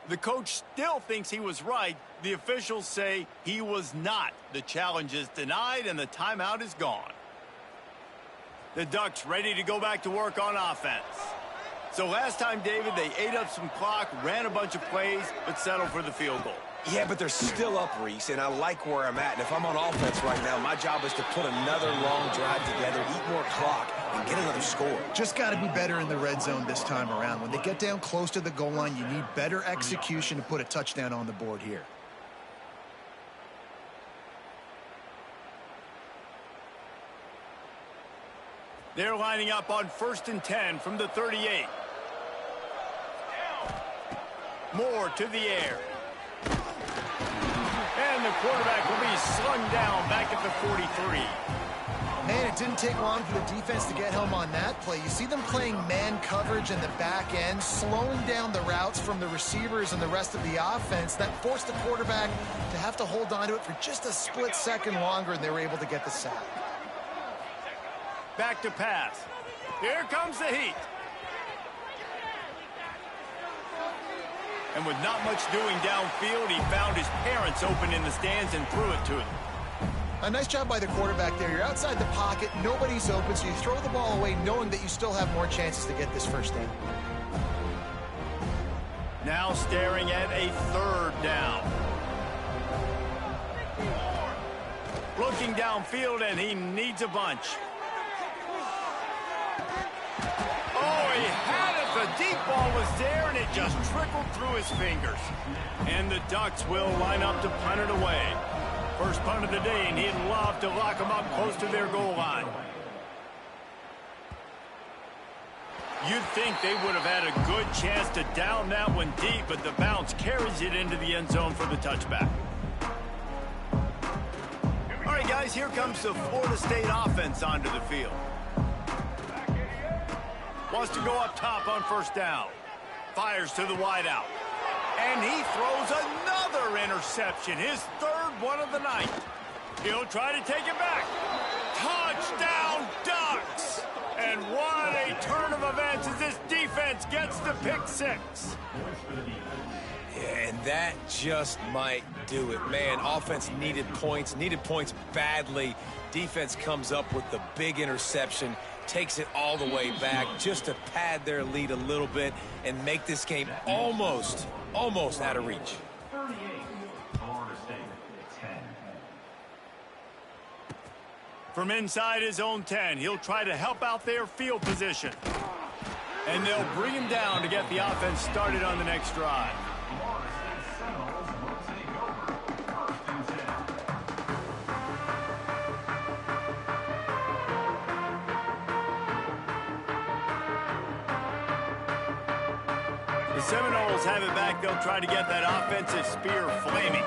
The coach still thinks he was right. The officials say he was not. The challenge is denied, and the timeout is gone. The Ducks ready to go back to work on offense. So last time, David, they ate up some clock, ran a bunch of plays, but settled for the field goal. Yeah, but they're still up, Reese, and I like where I'm at. And if I'm on offense right now, my job is to put another long drive together, eat more clock, and get another score. Just got to be better in the red zone this time around. When they get down close to the goal line, you need better execution to put a touchdown on the board here. They're lining up on 1st and 10 from the 38. Moore to the air. And the quarterback will be slung down back at the 43. Man, it didn't take long for the defense to get home on that play. You see them playing man coverage in the back end, slowing down the routes from the receivers and the rest of the offense. That forced the quarterback to have to hold on to it for just a split second longer, and they were able to get the sack. Back to pass. Here comes the heat. And with not much doing downfield, he found his parents open in the stands and threw it to them. A nice job by the quarterback there. You're outside the pocket, nobody's open, so you throw the ball away knowing that you still have more chances to get this first down. Now staring at a third down. Looking downfield, and he needs a bunch. Oh, he had it. The deep ball was there, and it just trickled through his fingers. And the Ducks will line up to punt it away. First punt of the day, and he'd love to lock them up close to their goal line. You'd think they would have had a good chance to down that one deep, but the bounce carries it into the end zone for the touchback. All right, guys, here comes the Florida State offense onto the field. Wants to go up top on first down. Fires to the wideout. And he throws another interception, his third one of the night. He'll try to take it back. Touchdown, Ducks! And what a turn of events as this defense gets the pick six. Yeah, and that just might do it. Man, offense needed points badly. Defense comes up with the big interception, takes it all the way back just to pad their lead a little bit and make this game almost out of reach. 38, Florida State, 10. From inside his own 10, he'll try to help out their field position. And they'll bring him down to get the offense started on the next drive. Florida State Seminoles will take over 1st and 10. The Seminoles have it back. They'll try to get that offensive spear flaming.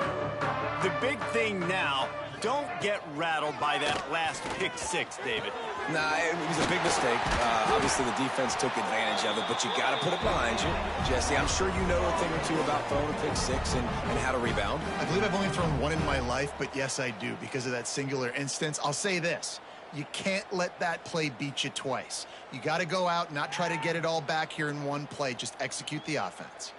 The big thing now, don't get rattled by that last pick six, David. Nah, it was a big mistake. Obviously, the defense took advantage of it, but you got to put it behind you. Jesse, I'm sure you know a thing or two about throwing a pick six and how to rebound. I believe I've only thrown one in my life, but yes, I do. Because of that singular instance, I'll say this. You can't let that play beat you twice. You got to go out and not try to get it all back here in one play. Just execute the offense.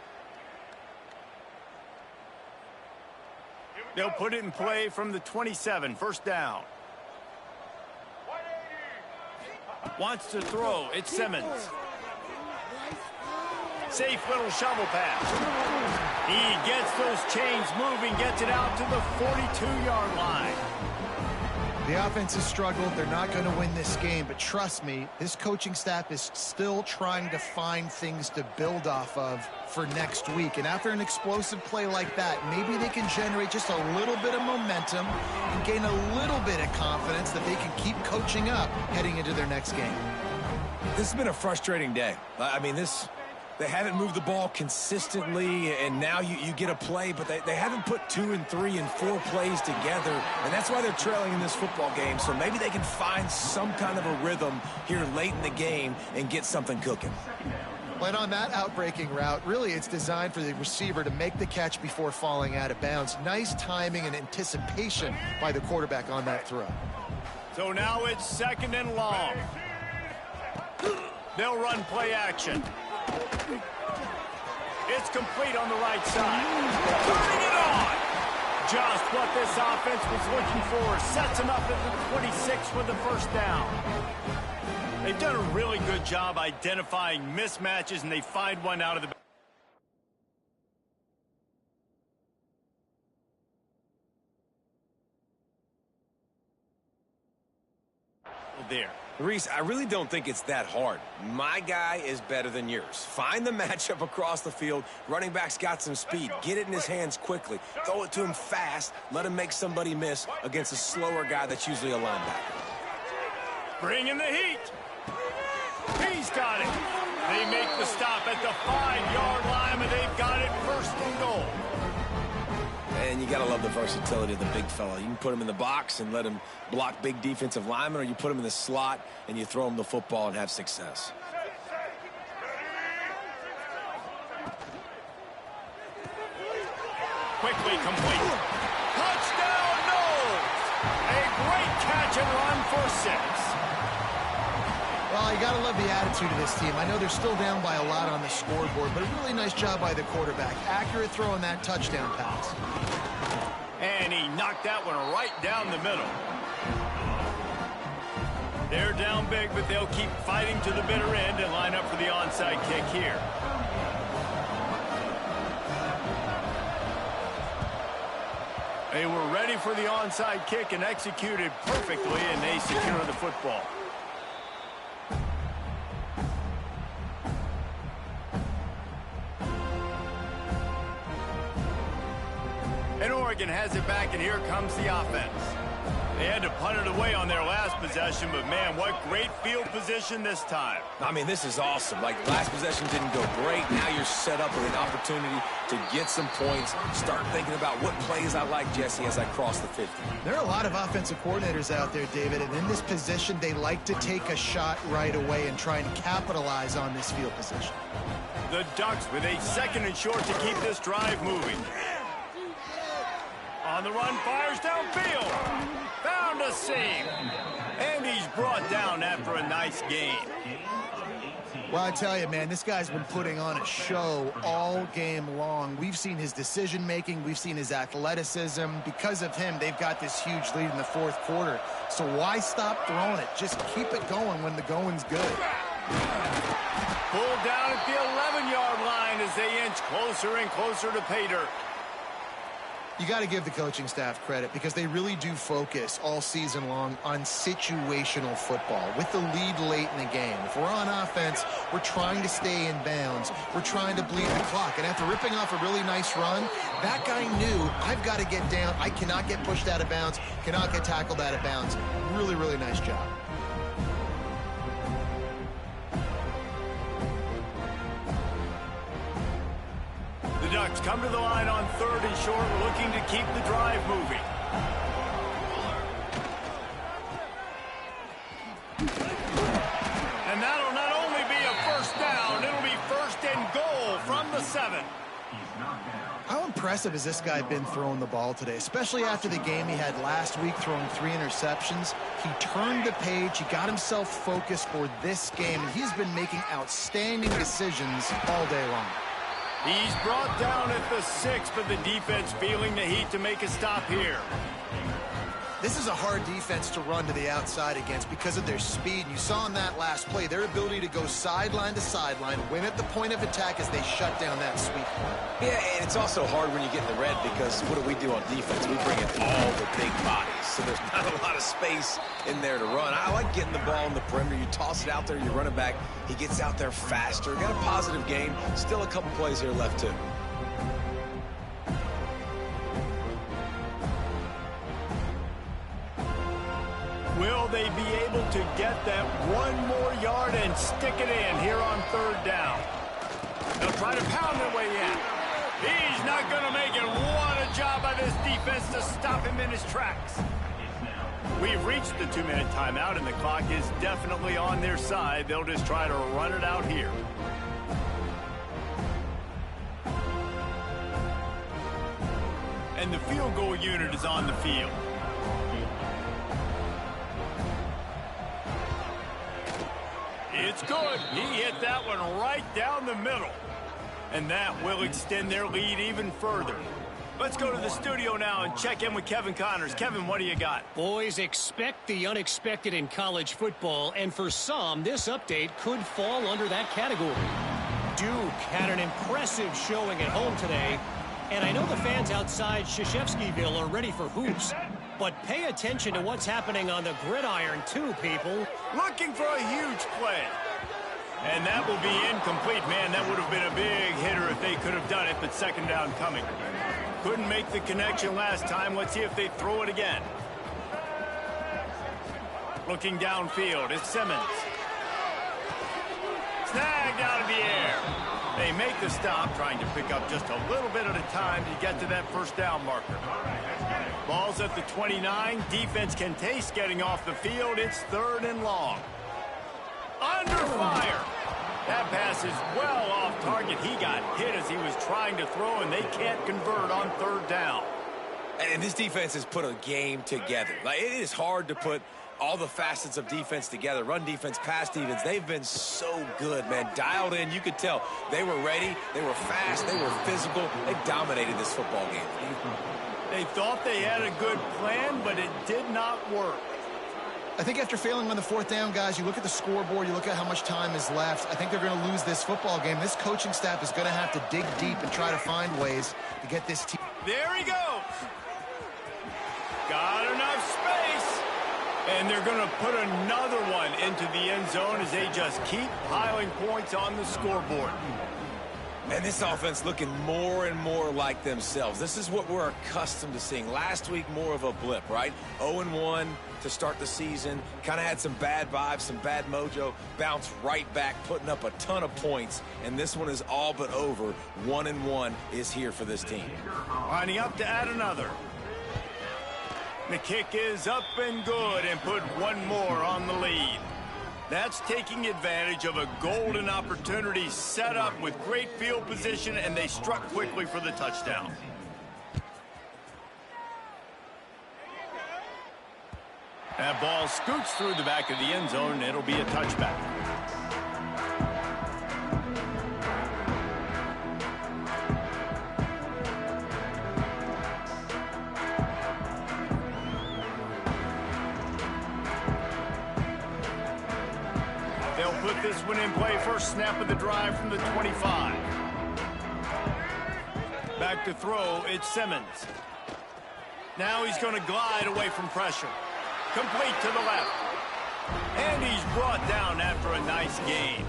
They'll put it in play from the 27, first down. Wants to throw. It's Simmons. Safe little shovel pass. He gets those chains moving, gets it out to the 42-yard line. The offense has struggled. They're not going to win this game, but trust me, this coaching staff is still trying to find things to build off of for next week. And after an explosive play like that, maybe they can generate just a little bit of momentum and gain a little bit of confidence that they can keep coaching up heading into their next game. This has been a frustrating day. I mean, they haven't moved the ball consistently, and now you get a play, but they haven't put 2 and 3 and 4 plays together, and that's why they're trailing in this football game. So maybe they can find some kind of a rhythm here late in the game and get something cooking. But on that outbreaking route, really it's designed for the receiver to make the catch before falling out of bounds. Nice timing and anticipation by the quarterback on that throw. So now it's 2nd and long. They'll run play action. It's complete on the right side. Turning it on. Just what this offense was looking for. Sets him up at the 26 for the first down. They've done a really good job identifying mismatches, and they find one out of the there. Reese, I really don't think it's that hard. My guy is better than yours. Find the matchup across the field. Running back's got some speed. Get it in his hands quickly. Throw it to him fast. Let him make somebody miss against a slower guy that's usually a linebacker. Bring in the heat. He's got it. They make the stop at the 5-yard line, and they've got it 1st and goal. And you got to love the versatility of the big fella. You can put him in the box and let him block big defensive linemen, or you put him in the slot and you throw him the football and have success. Quickly complete. Touchdown, Knowles! A great catch and run for 6. Well, you got to love the attitude of this team. I know they're still down by a lot on the scoreboard, but a really nice job by the quarterback. Accurate throw on that touchdown pass. And he knocked that one right down the middle. They're down big, but they'll keep fighting to the bitter end and line up for the onside kick here. They were ready for the onside kick and executed perfectly, and they secure the football. And Oregon has it back, and here comes the offense. They had to punt it away on their last possession, but man, what great field position this time. I mean, this is awesome. Like, last possession didn't go great. Now you're set up with an opportunity to get some points. Start thinking about what plays I like, Jesse, as I cross the 50. There are a lot of offensive coordinators out there, David, and in this position, they like to take a shot right away and try and capitalize on this field position. The Ducks with a 2nd and short to keep this drive moving. On the run, fires downfield. Found a seam. And he's brought down after a nice gain. Well, I tell you, man, this guy's been putting on a show all game long. We've seen his decision-making. We've seen his athleticism. Because of him, they've got this huge lead in the 4th quarter. So why stop throwing it? Just keep it going when the going's good. Pulled down at the 11-yard line as they inch closer and closer to pay dirt. You got to give the coaching staff credit because they really do focus all season long on situational football with the lead late in the game. If we're on offense, we're trying to stay in bounds. We're trying to bleed the clock. And after ripping off a really nice run, that guy knew, I've got to get down. I cannot get pushed out of bounds, cannot get tackled out of bounds. Really, really nice job. The Ducks come to the line on 3rd and short, looking to keep the drive moving. And that'll not only be a 1st down, it'll be 1st and goal from the 7. How impressive has this guy been throwing the ball today, especially after the game he had last week throwing 3 interceptions. He turned the page. He got himself focused for this game, and he's been making outstanding decisions all day long. He's brought down at the 6, but the defense feeling the heat to make a stop here. This is a hard defense to run to the outside against because of their speed. You saw in that last play, their ability to go sideline to sideline, win at the point of attack as they shut down that sweep. Yeah, and it's also hard when you get in the red because what do we do on defense? We bring in all the big bodies, so there's not a lot of space in there to run. I like getting the ball in the perimeter. You toss it out there, you run it back. He gets out there faster. Got a positive game. Still a couple plays here left, too. Will they be able to get that 1 more yard and stick it in here on 3rd down? They'll try to pound their way in. He's not going to make it. What a job by this defense to stop him in his tracks. We've reached the 2-minute timeout, and the clock is definitely on their side. They'll just try to run it out here. And the field goal unit is on the field. It's good. He hit that one right down the middle. And that will extend their lead even further. Let's go to the studio now and check in with Kevin Connors. Kevin, what do you got? Boys, expect the unexpected in college football, and for some, this update could fall under that category. Duke had an impressive showing at home today, and I know the fans outside Krzyzewskiville are ready for hoops. But pay attention to what's happening on the gridiron, too, people. Looking for a huge play. And that will be incomplete. Man, that would have been a big hitter if they could have done it, but 2nd down coming. Couldn't make the connection last time. Let's see if they throw it again. Looking downfield, it's Simmons. Snagged out of the air. They make the stop, trying to pick up just a little bit at a time to get to that 1st down marker. Ball's at the 29. Defense can taste getting off the field. It's 3rd and long. Under fire. That pass is well off target. He got hit as he was trying to throw, and they can't convert on 3rd down. And this defense has put a game together. Like, it is hard to put all the facets of defense together. Run defense, pass defense. They've been so good, man. Dialed in. You could tell they were ready. They were fast. They were physical. They dominated this football game. They thought they had a good plan, but it did not work. I think after failing on the 4th down, guys, you look at the scoreboard, you look at how much time is left. I think they're going to lose this football game. This coaching staff is going to have to dig deep and try to find ways to get this team. There he goes. Got enough space. And they're going to put another one into the end zone as they just keep piling points on the scoreboard. And this offense looking more and more like themselves. This is what we're accustomed to seeing. Last week, more of a blip, right? 0-1 to start the season. Kind of had some bad vibes, some bad mojo. Bounced right back, putting up a ton of points. And this one is all but over. 1-1 is here for this team. Lining up to add another. The kick is up and good and put 1 more on the lead. That's taking advantage of a golden opportunity set up with great field position, and they struck quickly for the touchdown. That ball scoots through the back of the end zone, and it'll be a touchback. They'll put this one in play. First snap of the drive from the 25. Back to throw, it's Simmons. Now he's going to glide away from pressure. Complete to the left. And he's brought down after a nice gain.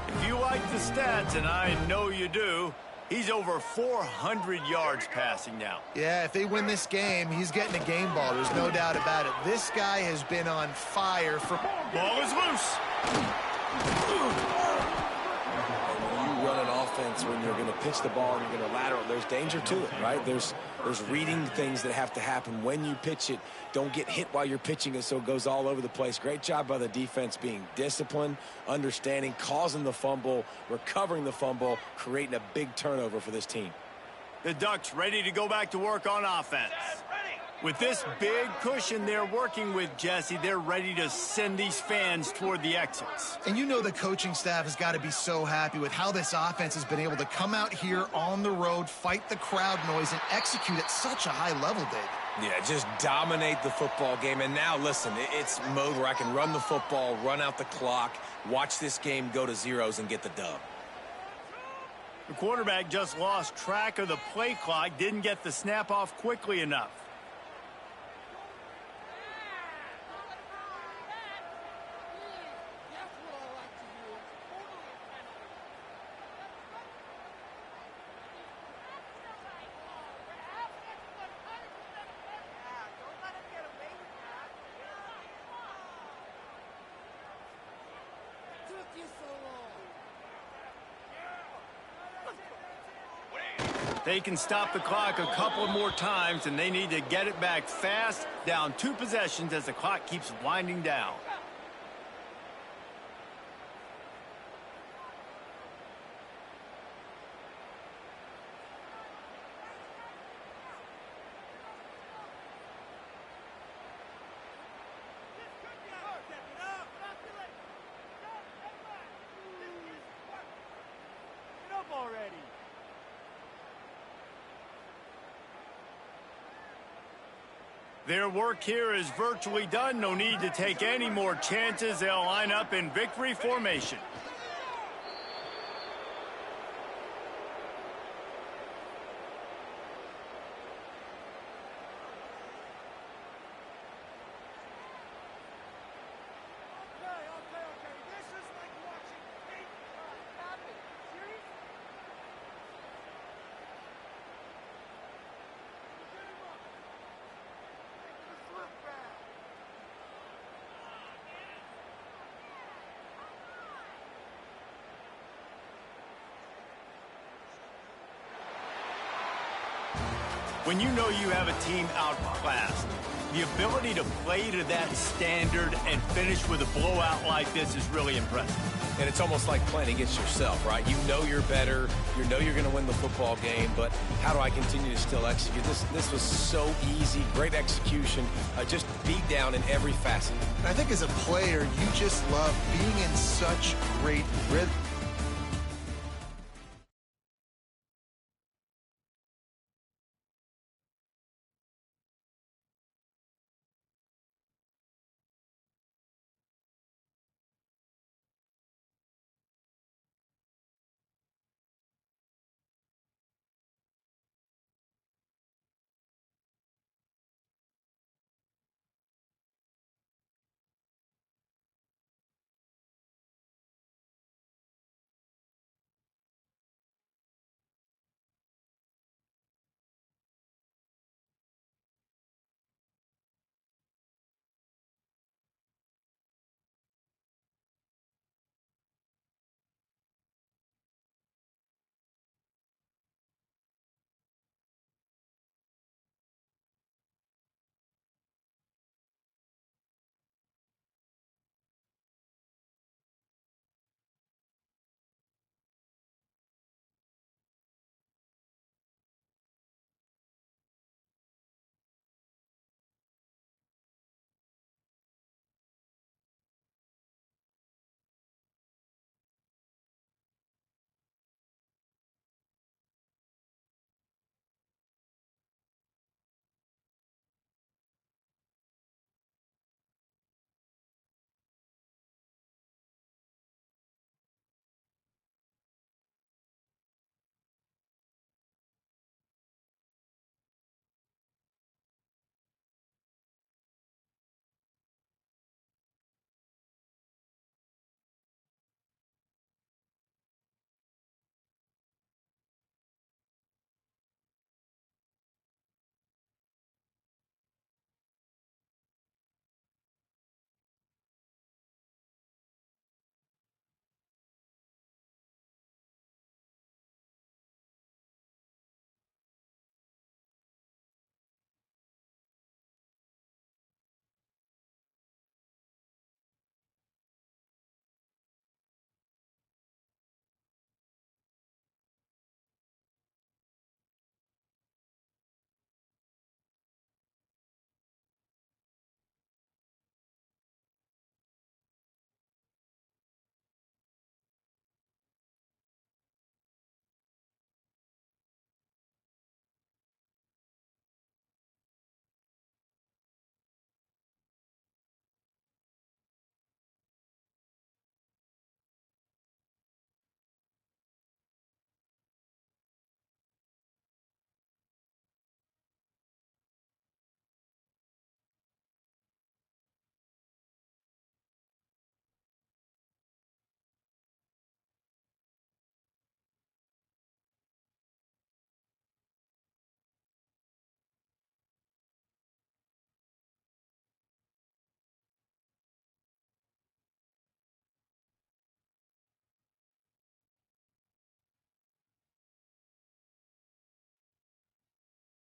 If you like the stats, and I know you do, he's over 400 yards passing now. Yeah, if they win this game, he's getting a game ball. There's no doubt about it. This guy has been on fire for... Ball is loose. When you run an offense, when you're going to pitch the ball and you're going to lateral, there's danger to it, right? There's reading things that have to happen when you pitch it. Don't get hit while you're pitching it so it goes all over the place. Great job by the defense being disciplined, understanding, causing the fumble, recovering the fumble, creating a big turnover for this team. The Ducks ready to go back to work on offense. With this big cushion they're working with, Jesse, they're ready to send these fans toward the exits. And you know the coaching staff has got to be so happy with how this offense has been able to come out here on the road, fight the crowd noise, and execute at such a high level, David. Yeah, just dominate the football game. And now, listen, it's mode where I can run the football, run out the clock, watch this game go to zeros and get the dub. The quarterback just lost track of the play clock, didn't get the snap off quickly enough. They can stop the clock a couple more times, and they need to get it back fast, down 2 possessions as the clock keeps winding down. Their work here is virtually done. No need to take any more chances. They'll line up in victory formation. When you know you have a team outclassed, the ability to play to that standard and finish with a blowout like this is really impressive. And it's almost like playing against yourself, right? You know you're better. You know you're going to win the football game, but how do I continue to still execute? This was so easy, great execution, just beat down in every facet. And I think as a player, you just love being in such great rhythm.